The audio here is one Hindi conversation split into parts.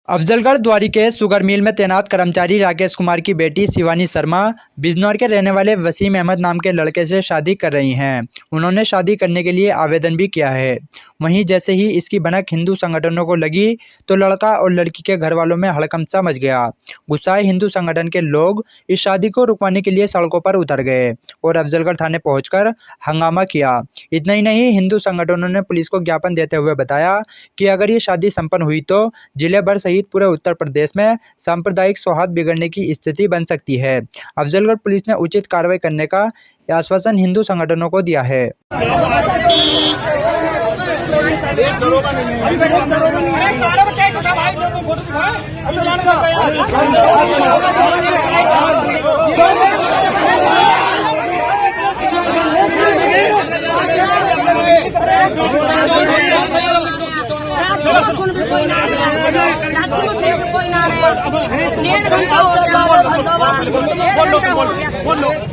अफजलगढ़ द्वारी के शुगर मिल में तैनात कर्मचारी राकेश कुमार की बेटी शिवानी शर्मा बिजनौर के रहने वाले वसीम अहमद नाम के लड़के से शादी कर रही हैं। उन्होंने शादी करने के लिए आवेदन भी किया है। वहीं जैसे ही इसकी भनक हिंदू संगठनों को लगी तो लड़का और लड़की के घर वालों में हड़कंप मच गया। गुस्साए हिंदू संगठन के लोग इस शादी को रुकवाने के लिए सड़कों पर उतर गए और अफजलगढ़ थाने पहुंचकर हंगामा किया। इतना ही नहीं, हिंदू संगठनों ने पुलिस को ज्ञापन देते हुए बताया कि अगर ये शादी संपन्न हुई तो जिले भर सहित पूरे उत्तर प्रदेश में सांप्रदायिक सौहार्द बिगड़ने की स्थिति बन सकती है। अफजलगढ़ पुलिस ने उचित कार्रवाई करने का आश्वासन हिंदू संगठनों को दिया है।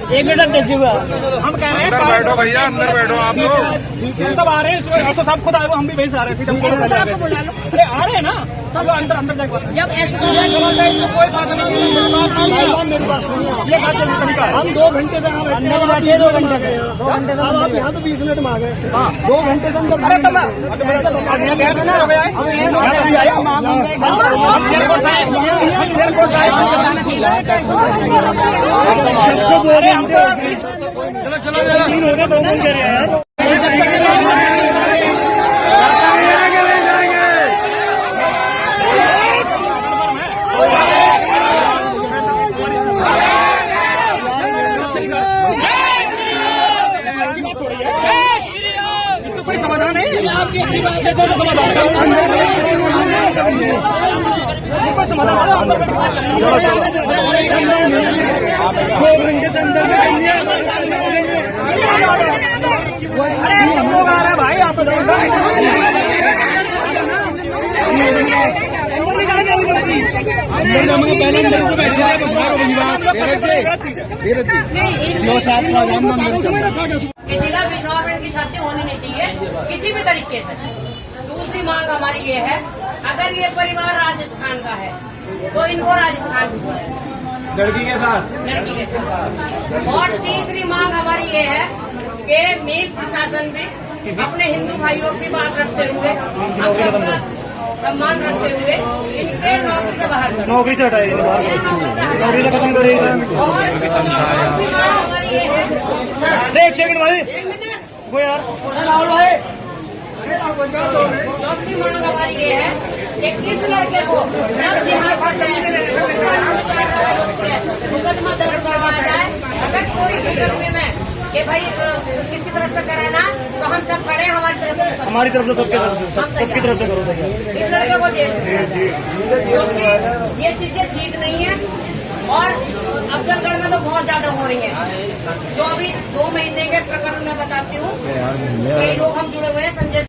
एक मिनट दीजिएगा, हम कह रहे हैं अंदर बैठो भैया, अंदर बैठो आप लोग सब आ रहे हैं, तो सब खुद आए, हम भी वहीं से आ रहे हैं, आ रहे हैं ना, चलो अंदर अंदर जब ऐसे कोई बात नहीं, मेरी बात सुनिए, ये बात हम 2 घंटे से अंदर बैठे, 2 घंटे से अब आप यहाँ तो 20 मिनट में आ गए, 2 घंटे के अंदर कोई समाधान है, आपकी अच्छी बात है, कोई समाधान 2 घंटे से अंदर अरे सब लोग आ रहे हैं भाई, आप जिला बिजनौर की शादी होनी नहीं चाहिए किसी भी तरीके से। दूसरी मांग हमारी ये है, अगर ये परिवार राजस्थान का है तो इनको राजस्थान भिजवाएं लड़की के साथ। और तीसरी मांग हमारी ये है कि मेल प्रशासन में अपने हिंदू भाइयों की बात रखते हुए, हम सबका सम्मान रखते हुए इनके नौकरी से बाहर करें, नौकरी से हटाइए, नौकरी से खत्म करिए। एक सेकंड भाई, वो यार चौथी मांग हमारी ये है कि किस लड़के को मुकदमा दर्ज करवाया जाए। अगर कोई मुकदमे में कि भाई किसकी तरफ से कराना, तो हम सब खड़े, हमारी तरफ से, हमारी तरफ से, सबकी तरफ से करो। इस लड़के को क्योंकि ये चीजें ठीक नहीं है और अफजलगढ़ में तो बहुत ज्यादा हो रही है। जो अभी 2 महीने के प्रकरण में बताती हूँ, कई लोग हम जुड़े हुए हैं, संजय